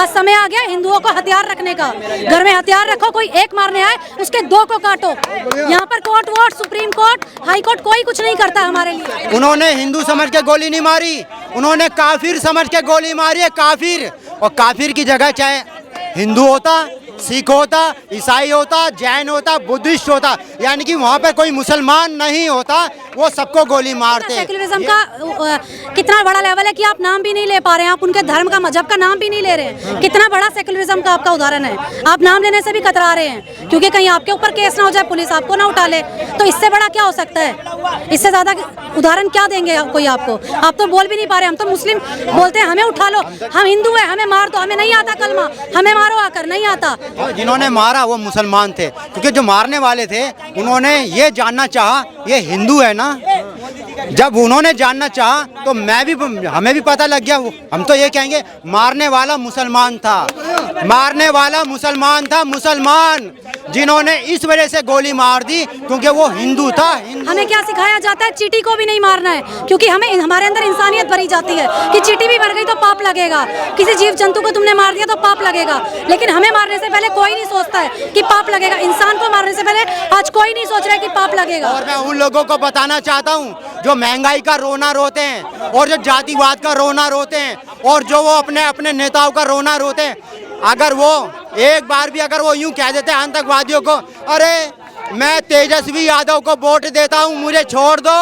आज समय आ गया हिंदुओं को हथियार रखने का। घर में हथियार रखो, कोई एक मारने आए उसके दो को काटो। यहाँ पर court vote, supreme court, high court कोई कुछ नहीं करता हमारे लिए। उन्होंने हिंदू समझ के गोली नहीं मारी, उन्होंने काफिर समझ के गोली मारी है, काफिर। और काफिर की जगह चाहे हिंदू होता, सिख होता, ईसाई होता, जैन होता, बुद्धिस्ट होता, यानी कि वहाँ पे कोई मुसलमान नहीं होता, वो सबको गोली मारते। सेक्युलरिज्म का कितना बड़ा लेवल है कि आप नाम भी नहीं ले पा रहे हैं, आप उनके धर्म का, मजहब का नाम भी नहीं ले रहे हैं। कितना बड़ा सेक्युलरिज्म का आपका उदाहरण है। आप नाम लेने से भी कतरा रहे हैं क्योंकि कहीं आपके ऊपर केस ना हो जाए, पुलिस आपको ना उठा ले। तो इससे बड़ा क्या हो सकता है? इससे ज्यादा उदाहरण क्या देंगे कोई आपको? आप तो बोल भी नहीं पा रहे। हम तो मुस्लिम बोलते हैं हमें उठा लो, हम हिंदू है हमें मार दो, हमें नहीं आता कलमा, हमें मारो आकर, नहीं आता। जिन्होंने मारा वो मुसलमान थे, क्योंकि जो मारने वाले थे उन्होंने ये जानना चाहा ये हिंदू है ना। जब उन्होंने जानना चाहा तो हमें भी पता लग गया। हम तो ये कहेंगे मारने वाला मुसलमान था, मारने वाला मुसलमान था, मुसलमान जिन्होंने इस वजह से गोली मार दी क्योंकि वो हिंदू था। हमें क्या सिखाया जाता है? चींटी को भी नहीं मारना है क्योंकि हमारे अंदर इंसानियत भरी जाती है कि चींटी भी मर गई तो पाप लगेगा, किसी जीव जंतु को तुमने मार दिया तो पाप लगेगा। लेकिन हमें मारने से पहले कोई नहीं सोचता है कि पाप लगेगा। इंसान को मारने से पहले आज कोई नहीं सोच रहा है कि पाप लगेगा। और मैं उन लोगों को बताना चाहता हूँ जो महंगाई का रोना रोते हैं और जो जातिवाद का रोना रोते हैं और जो वो अपने अपने नेताओं का रोना रोते हैं, अगर वो एक बार भी अगर वो यूं कह देते हैं आतंकवादियों को, अरे मैं तेजस्वी यादव को वोट देता हूं मुझे छोड़ दो,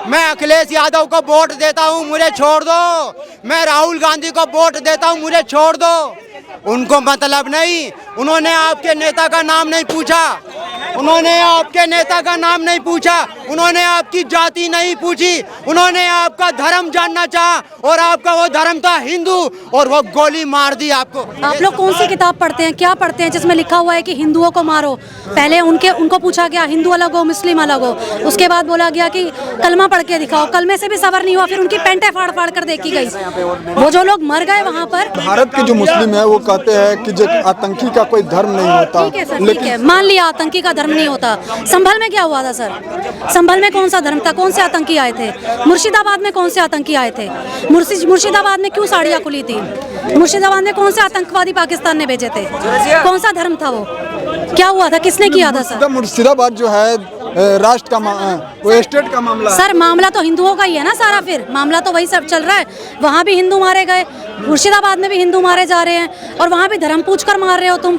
मैं अखिलेश यादव को वोट देता हूं मुझे छोड़ दो, मैं राहुल गांधी को वोट देता हूं मुझे छोड़ दो, उनको मतलब नहीं। उन्होंने आपके नेता का नाम नहीं पूछा, उन्होंने आपके नेता का नाम नहीं पूछा, उन्होंने आपकी जाति नहीं पूछी, उन्होंने आपका धर्म जानना चाहा और आपका वो धर्म था हिंदू और वो गोली मार दी आपको। आप लोग कौन सी किताब पढ़ते हैं, क्या पढ़ते हैं जिसमें लिखा हुआ है कि हिंदुओं को मारो? पहले उनको पूछा गया हिंदू अलग हो मुस्लिम अलग हो, उसके बाद बोला गया कि कलमा पढ़ के दिखाओ, कलमे से भी सबर नहीं हुआ, फिर उनकी पेंटें फाड़ फाड़ कर देखी गई। वो जो लोग मर गए वहाँ पर। भारत के जो मुस्लिम है वो कहते हैं कि जो आतंकी का कोई धर्म नहीं होता। ठीक है सर, ठीक है, मान लिया आतंकी का धर्म नहीं होता। संभल में क्या हुआ था सर? संभल में कौन सा धर्म था? कौन से आतंकी आए थे? मुर्शिदाबाद में कौन से आतंकी आए थे? मुर्शिदाबाद में क्यों साड़ियाँ खुली थी? मुर्शिदाबाद में कौन से आतंकवादी पाकिस्तान ने भेजे थे? कौन सा धर्म था वो? क्या हुआ था? किसने किया था सर? मुर्शिदाबाद जो है राष्ट्र का वो स्टेट का मामला सर, मामला तो हिंदुओं का ही है ना सारा, फिर मामला तो वही सब चल रहा है। वहाँ भी हिंदू मारे गए, मुर्शिदाबाद में भी हिंदू मारे जा रहे हैं और वहाँ भी धर्म पूछ कर मार रहे हो तुम।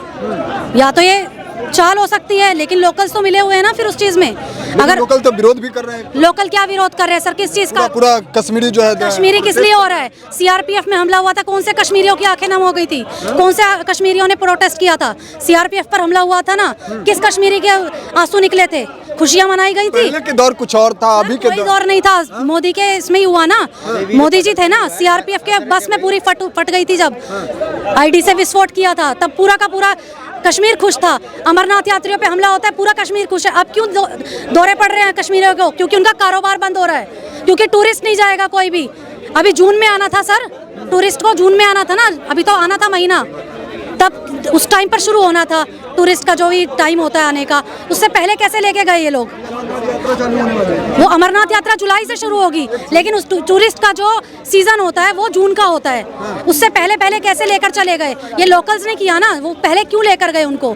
या तो ये चाल हो सकती है, लेकिन लोकल्स तो मिले हुए हैं ना फिर उस चीज में। अगर लोकल तो विरोध भी कर रहे हैं। लोकल क्या विरोध कर रहे हैं सर? किस चीज का? पूरा कश्मीरी जो है, कश्मीरी किस लिए हो रहा है? सीआरपीएफ में हमला हुआ था, कौन से कश्मीरियों की आंखें नम हो गई थी? कौन से कश्मीरियों ने प्रोटेस्ट किया था? सीआरपीएफ पर हमला हुआ था ना, किस कश्मीरी के आंसू निकले थे? खुशियां मनाई गई थी। पहले के दौर कुछ और था, अभी के दौर नहीं था। मोदी के इसमें ही हुआ ना, मोदी जी थे ना, सीआरपीएफ के बस में पूरी फट गई थी जब आईडी से विस्फोट किया था, तब पूरा का पूरा कश्मीर खुश था। अमरनाथ यात्रियों पे हमला होता है, पूरा कश्मीर खुश है। अब क्यों दौरे पड़ रहे हैं कश्मीरियों को? क्योंकि उनका कारोबार बंद हो रहा है, क्योंकि टूरिस्ट नहीं जाएगा कोई भी। अभी जून में आना था सर, टूरिस्ट को जून में आना था ना, अभी तो आना था महीना, तब उस टाइम पर शुरू होना था टूरिस्ट का जो भी टाइम होता है आने का। उससे पहले कैसे लेके गए ये लोग? वो अमरनाथ यात्रा जुलाई से शुरू होगी, लेकिन उस टूरिस्ट का जो सीजन होता है वो जून का होता है। उससे पहले कैसे लेकर चले गए? ये लोकल्स ने किया ना, वो पहले क्यों लेकर गए उनको?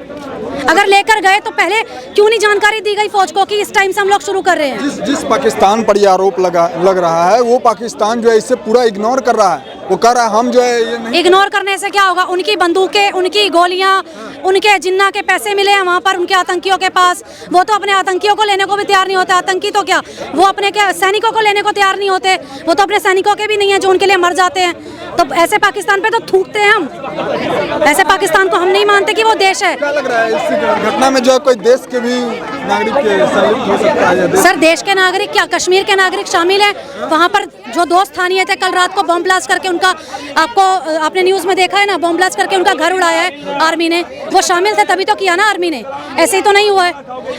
अगर लेकर गए तो पहले क्यों नहीं जानकारी दी गई फौज को कि इस टाइम से हम लोग शुरू कर रहे हैं? जिस पाकिस्तान पर ये आरोप लग रहा है, वो पाकिस्तान जो है इसे पूरा इग्नोर कर रहा है। वो कह रहा है हम जो है ये नहीं। इग्नोर करने से क्या होगा? उनकी बंदूकें, उनकी गोलियां, उनके जिन्ना के पैसे मिले हैं वहाँ पर उनके आतंकियों के पास। वो तो अपने आतंकियों को लेने को भी तैयार नहीं होते। आतंकी तो क्या, वो अपने क्या सैनिकों को लेने को तैयार नहीं होते। वो तो अपने सैनिकों के भी नहीं है जो उनके लिए मर जाते हैं। तो ऐसे पाकिस्तान पे तो थूकते हैं हम। ऐसे पाकिस्तान को हम नहीं मानते कि वो देश है। क्या लग रहा है इस घटना में जो है कोई देश के भी नागरिक संलिप्त हो सकता है? सर, देश के नागरिक क्या, कश्मीर के नागरिक शामिल हैं। वहाँ पर जो दो स्थानीय थे, कल रात को बम ब्लास्ट करके उनका, आपने न्यूज़ में देखा है ना, बम ब्लास्ट करके उनका घर उड़ाया है आर्मी ने। वो शामिल थे तभी तो किया ना आर्मी ने, ऐसे ही तो नहीं हुआ है।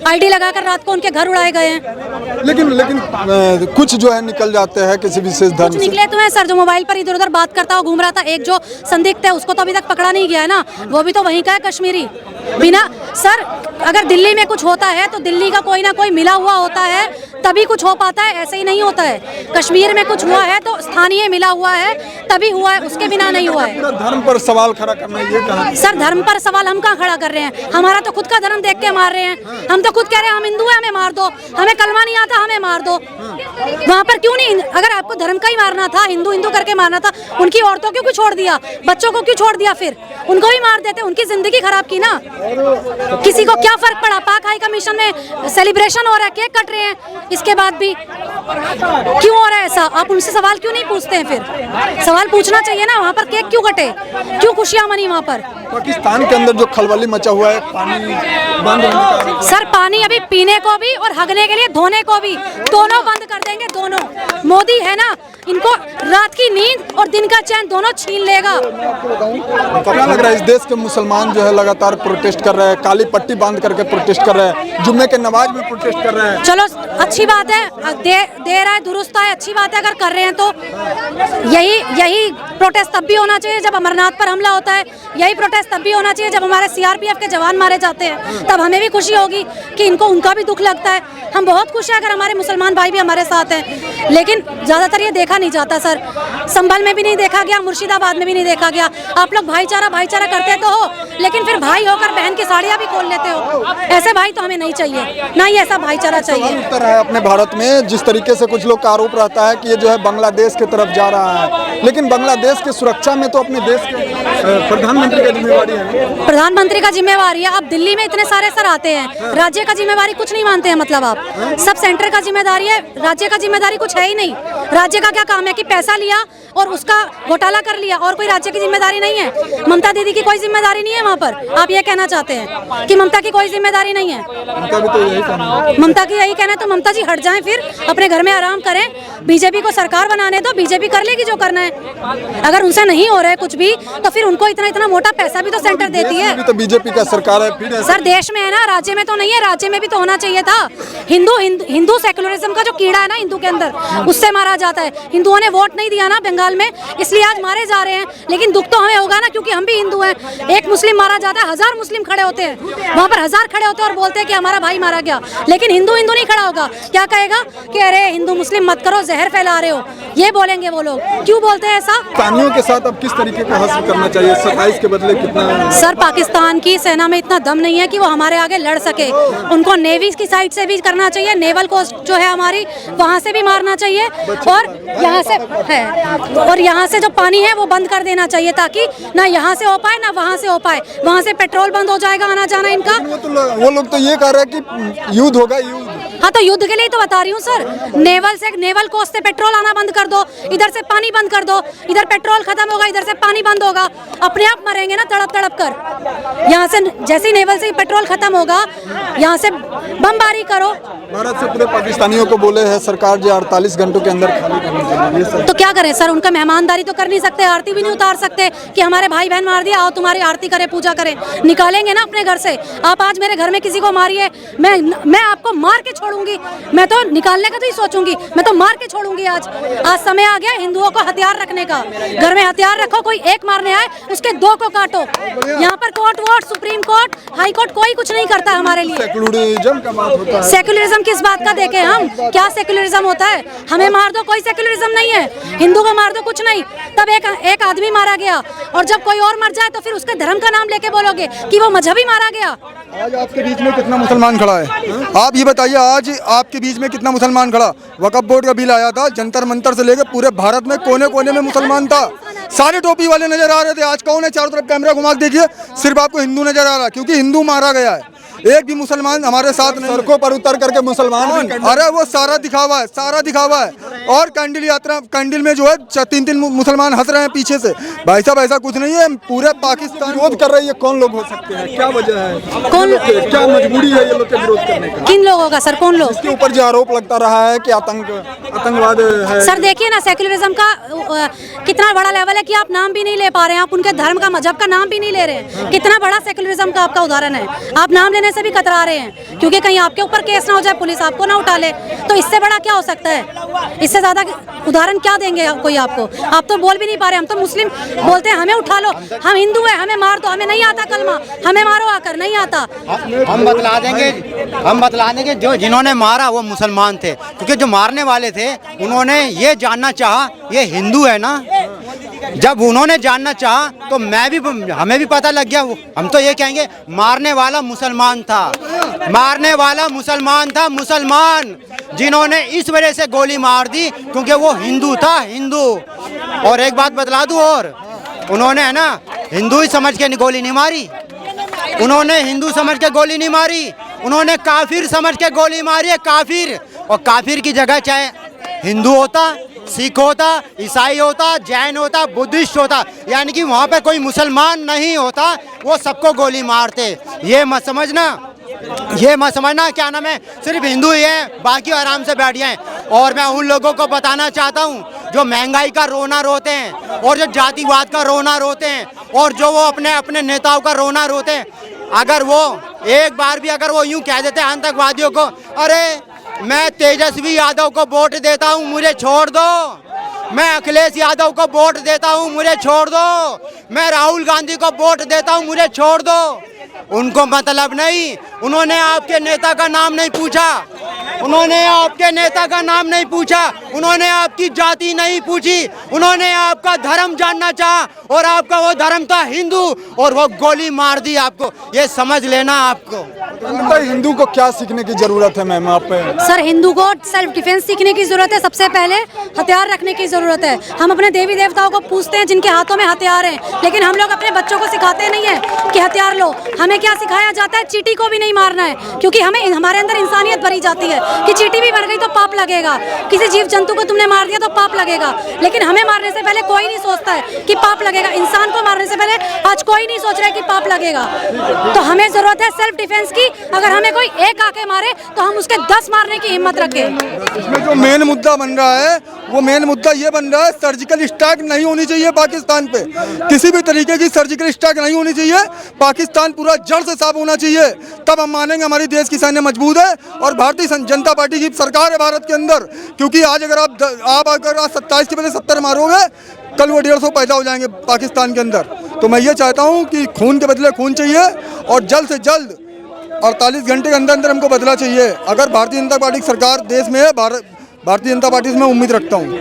आईडी लगाकर रात को उनके घर उड़ाए गए हैं। लेकिन कुछ जो है निकल जाते हैं किसी विशेष धर्म से। निकले तो हैं सर, जो मोबाइल पर इधर उधर बात करता हुआ घूम रहा था, एक जो संदिग्ध है उसको तो अभी तक पकड़ा नहीं गया है ना, वो भी तो वहीं का है कश्मीरी। बिना सर अगर दिल्ली में कुछ होता है तो दिल्ली का कोई ना कोई मिला हुआ होता है, तभी कुछ हो पाता है, ऐसे ही नहीं होता है। कश्मीर में कुछ हुआ है तो स्थानीय मिला हुआ है, तभी हुआ है, उसके बिना नहीं हुआ है। पूरा धर्म पर सवाल खड़ा करना, ये कहा सर धर्म पर सवाल हम कहाँ खड़ा कर रहे हैं? हमारा तो खुद का धर्म देख के मार रहे हैं। हम तो खुद कह रहे हैं हम हिंदू हैं, हमें मार दो, हमें कलमा नहीं आता, हमें मार दो। वहाँ पर क्यों नहीं? अगर आपको धर्म का ही मारना था, हिंदू हिंदू करके मारना था, उनकी औरतों को क्यों छोड़ दिया, बच्चों को क्यों छोड़ दिया? फिर उनको भी मार देते, उनकी जिंदगी खराब की ना। किसी को क्या फर्क पड़ा? पाक हाई कमीशन में सेलिब्रेशन हो रहा है, केक कट रहे हैं, इसके बाद भी क्यों हो रहा है ऐसा? आप उनसे सवाल क्यों नहीं पूछते हैं? फिर सवाल पूछना चाहिए ना। वहाँ पर केक क्यों कटे, क्यों खुशियां मनी वहाँ पर? पाकिस्तान के अंदर जो खलबली मचा हुआ है, पानी बंद होने का, सर पानी अभी पीने को भी और हगने के लिए धोने को भी, दोनों बंद कर देंगे। दोनों मोदी है ना, इनको रात की नींद और दिन का चैन दोनों छीन लेगा। क्या लग रहा है इस देश के मुसलमान जो है लगातार प्रोटेस्ट कर रहे हैं, काली पट्टी बांध करके प्रोटेस्ट कर रहे हैं, जुम्मे के नमाज में प्रोटेस्ट कर रहे हैं? चलो अच्छी बात है, दे रहा है, दुरुस्त है, अच्छी बात है अगर कर रहे हैं तो। यही प्रोटेस्ट तब भी होना चाहिए जब अमरनाथ पर हमला होता है, यही प्रोटेस्ट तब भी होना चाहिए जब हमारे सीआरपीएफ के जवान मारे जाते हैं, तब हमें भी खुशी होगी कि इनको उनका भी दुख लगता है। हम बहुत खुश हैं अगर हमारे मुसलमान भाई भी हमारे साथ हैं, लेकिन ज़्यादातर ये देखा नहीं जाता सर। संभल में भी नहीं देखा गया, मुर्शिदाबाद में भी नहीं देखा गया। आप लोग भाईचारा भाईचारा करते तो हो, लेकिन फिर भाई होकर बहन की साड़ियाँ भी खोल लेते हो। ऐसे भाई तो हमें नहीं चाहिए, ना ही ऐसा भाईचारा चाहिए। उत्तर है अपने भारत में जिस तरीके से कुछ लोग का आरोप रहता है कि ये जो है बांग्लादेश की तरफ जा रहा है, लेकिन बांग्लादेश की सुरक्षा में तो अपने देश के प्रधानमंत्री की जिम्मेवारी है। प्रधानमंत्री का जिम्मेवारी है। अब दिल्ली में इतने सारे सर आते हैं, राज्य का जिम्मेवारी कुछ नहीं मानते हैं, मतलब आप सब सेंटर का जिम्मेदारी है, राज्य का जिम्मेदारी कुछ है ही नहीं। राज्य का क्या काम है कि पैसा लिया और उसका घोटाला कर लिया, और कोई राज्य की जिम्मेदारी नहीं है। ममता दीदी की कोई जिम्मेदारी नहीं है वहाँ पर? आप ये कहना चाहते हैं कि ममता की कोई जिम्मेदारी नहीं है? ममता की यही कहना है तो ममता जी हट जाएं, फिर अपने घर में आराम करें, बीजेपी को सरकार बनाने दो, बीजेपी कर लेगी जो करना है। अगर उनसे नहीं हो रहा है कुछ भी तो फिर उनको इतना इतना मोटा पैसा भी तो सेंटर देती है। तो बीजेपी का सरकार है फिर सर देश में है ना, राज्य में तो नहीं है, राज्य में भी तो होना चाहिए था। हिंदू सेक्युलरिज्म का जो कीड़ा है ना हिंदू के अंदर, उससे मारा जाता है। हिंदुओं ने वोट नहीं दिया ना बंगाल में, इसलिए आज मारे जा रहे हैं, लेकिन दुख तो हमें होगा ना, क्योंकि हम भी हिंदू हैं। एक मुस्लिम मारा जाता है, 1000 मुस्लिम खड़े होते हैं वहाँ पर, 1000 खड़े होते हैं और बोलते हैं कि हमारा भाई मारा गया, लेकिन हिंदू नहीं खड़ा होगा। क्या कहेगा कि अरे हिंदू मुस्लिम मत करो, जहर फैला रहे हो, ये बोलेंगे वो लोग। क्यों बोलते हैं ऐसा? पाकिस्तानियों के साथ अब किस तरीके का हश्र करना चाहिए? 27 के बदले कितना? सर पाकिस्तान की सेना में इतना दम नहीं है कि वो हमारे आगे लड़ सके। उनको नेवी की साइड से भी करना चाहिए, नेवल कोस्ट जो है हमारी, वहाँ से भी मारना चाहिए, और यहाँ से है, और यहाँ से जो पानी है वो बंद कर देना चाहिए, ताकि ना यहाँ से हो पाए ना वहाँ से हो पाए। वहाँ से पेट्रोल बंद हो जाएगा आना जाना इनका। वो लोग तो ये कह रहे हैं कि युद्ध होगा, युद्ध। हाँ तो युद्ध के लिए तो बता रही हूँ सर, नेवल कोस्ट से पेट्रोल आना बंद कर दो, इधर से पानी बंद कर दो, इधर पेट्रोल खत्म होगा, इधर से पानी बंद होगा, अपने आप मरेंगे ना तड़प तड़प कर। यहाँ से जैसे ही नेवल से पेट्रोल खत्म होगा, यहाँ से बमबारी करो। भारत से पूरे पाकिस्तानियों को बोले है सरकार जो 48 घंटों के अंदर खाली करनी चाहिए। तो क्या करें सर, उनका मेहमानदारी तो कर नहीं सकते, आरती भी नहीं उतार सकते कि हमारे भाई बहन मार दिया, आओ तुम्हारी आरती करें, पूजा करें। निकालेंगे ना अपने घर से। आप आज मेरे घर में किसी को मारिए, मैं आपको मार के छोड़ूंगी, मैं तो निकालने का तो ही सोचूंगी, मैं तो मार के छोड़ूंगी। आज समय आ गया हिंदुओं को हथियार रखने का। घर में हथियार रखो, कोई एक मारने आए उसके 2 को काटो। यहाँ पर court vote, supreme court, high court कोई कुछ नहीं करता हमारे लिए। सेकुलरिज्म का बात होता है। सेकुलरिज्म किस बात का देखें हम? क्या सेकुलरिज्म होता है? हमें मार दो, कोई सेकुलरिज्म नहीं है। हिंदू को मार दो, कुछ नहीं। तब एक आदमी मारा गया, और जब कोई और मर जाए तो फिर उसके धर्म का नाम लेके बोलोगे कि वो मजहबी मारा गया। आज आपके बीच में कितना मुसलमान खड़ा है? आप ये बताइए, आज आपके बीच में कितना मुसलमान खड़ा? वक्फ बोर्ड का बिल आया था, जंतर मंतर से लेकर पूरे भारत में कोने कोने में मुसलमान था, सारे टोपी वाले नजर आ रहे थे। आज कौन है? चारों तरफ कैमरा घुमा के देखिए, सिर्फ आपको हिंदू नजर आ रहा है, क्योंकि हिंदू मारा गया है। एक भी मुसलमान हमारे साथ नहीं। सड़कों पर उतर करके मुसलमान, अरे वो सारा दिखावा है, सारा दिखावा है। और कैंडल यात्रा, कैंडल में जो है 3-3 मुसलमान हंस रहे हैं पीछे से। भाई साहब ऐसा कुछ नहीं है, पूरे पाकिस्तान विरोध कर रही है। कौन लोग हो सकते हैं? क्या वजह है? कौन, क्या मजबूरी है ये लोग के विरोध करने का? किन लोगों का सर? कौन लोग? इसके ऊपर जो आरोप लगता रहा है कि आतंकवाद है। सर देखिए ना, सेक्युलरिज्म का कितना बड़ा लेवल है कि आप नाम भी नहीं ले पा रहे हैं, आप उनके धर्म का, मजहब का नाम भी नहीं ले रहे हैं। कितना बड़ा सेक्युलरिज्म का आपका उदाहरण है, आप नाम लेने से भी कतरा रहे हैं, क्योंकि कहीं आपके ऊपर केस ना हो जाए, पुलिस आपको ना उठा ले। तो इससे बड़ा क्या हो सकता है? इससे ज़्यादा उदाहरण क्या देंगे कोई आपको? आप तो बोल भी नहीं पा रहे। हम तो मुस्लिम बोलते हैं हमें उठा लो, हम हिंदू हैं, हमें मार दो, हमें नहीं आता कलमा, हमें मारो आकर, नहीं आता। हम बतला देंगे जो जिन्होंने मारा वो मुसलमान थे, क्योंकि जो मारने वाले थे उन्होंने ये जानना चाहा ये हिंदू है ना। जब उन्होंने जानना चाहा तो हमें भी पता लग गया। हम तो ये कहेंगे मारने वाला मुसलमान था, मारने वाला मुसलमान था, मुसलमान जिन्होंने इस वजह से गोली मार दी क्योंकि वो हिंदू था, हिंदू। और एक बात बतला दूं, और उन्होंने है ना हिंदू ही समझ के गोली नहीं मारी, उन्होंने हिंदू समझ के गोली नहीं मारी, उन्होंने काफिर समझ के गोली मारी है, काफिर। और काफिर की जगह चाहे हिंदू होता, सिख होता, ईसाई होता, जैन होता, बुद्धिस्ट होता, यानी कि वहाँ पे कोई मुसलमान नहीं होता, वो सबको गोली मारते। ये मत समझना क्या नाम है, सिर्फ हिंदू ही है, बाकी आराम से बैठ जाएं। और मैं उन लोगों को बताना चाहता हूँ जो महंगाई का रोना रोते हैं और जो जातिवाद का रोना रोते हैं और जो वो अपने अपने नेताओं का रोना रोते हैं, अगर वो एक बार भी अगर वो यूँ कह देते हैं आतंकवादियों को, अरे मैं तेजस्वी यादव को वोट देता हूँ, मुझे छोड़ दो, मैं अखिलेश यादव को वोट देता हूँ, मुझे छोड़ दो, मैं राहुल गांधी को वोट देता हूँ, मुझे छोड़ दो, उनको मतलब नहीं। उन्होंने आपके नेता का नाम नहीं पूछा, उन्होंने आपके नेता का नाम नहीं पूछा, उन्होंने आपकी जाति नहीं पूछी, उन्होंने आपका धर्म जानना चाहा और आपका वो धर्म था हिंदू, और वो गोली मार दी आपको। ये समझ लेना आपको। हिंदू को क्या सीखने की जरूरत है मैम आप पे? सर, हिंदू को सेल्फ डिफेंस सीखने की जरूरत है। सबसे पहले हथियार रखने की जरूरत है। हम अपने देवी देवताओं को पूछते हैं जिनके हाथों में हथियार हैं, लेकिन हम लोग अपने बच्चों को सिखाते नहीं है कि हथियार लो। हमें क्या सिखाया जाता है? चींटी को भी नहीं मारना है, क्योंकि हमारे अंदर इंसानियत भरी जाती है कि चींटी भी मर गई तो पाप लगेगा, किसी जीव जंतु को तुमने मार दिया तो पाप लगेगा। लेकिन हमें मारने से पहले कोई नहीं सोचता है कि पाप लगेगा। इंसान को मारने से पहले आज कोई नहीं सोच रहा है कि पाप लगेगा। तो हमें जरूरत है सेल्फ डिफेंस की। अगर हमें कोई एक आके मारे तो हम उसके 10 मारने की हिम्मत रखें। इसमें जो मेन मुद्दा बन रहा है, वो मेन मुद्दा ये बन रहा है, सर्जिकल स्ट्राइक नहीं होनी चाहिए पाकिस्तान पे। किसी भी तरीके की सर्जिकल स्ट्राइक नहीं होनी चाहिए। पाकिस्तान पूरा जड़ से साफ होना चाहिए, तब हम मानेंगे हमारी देश की सैन्य मजबूत है और भारतीय जनता पार्टी की सरकार है भारत के अंदर। क्योंकि आज अगर आप अगर आज 27 के बजाय 70 मारोगे, कल वो 150 पैदा हो जाएंगे पाकिस्तान के अंदर। तो मैं ये चाहता हूँ कि खून के बदले खून चाहिए और जल्द से जल्द 48 घंटे के अंदर अंदर हमको बदला चाहिए। अगर भारतीय जनता पार्टी की सरकार देश में है, भारतीय जनता पार्टी से मैं उम्मीद रखता हूँ।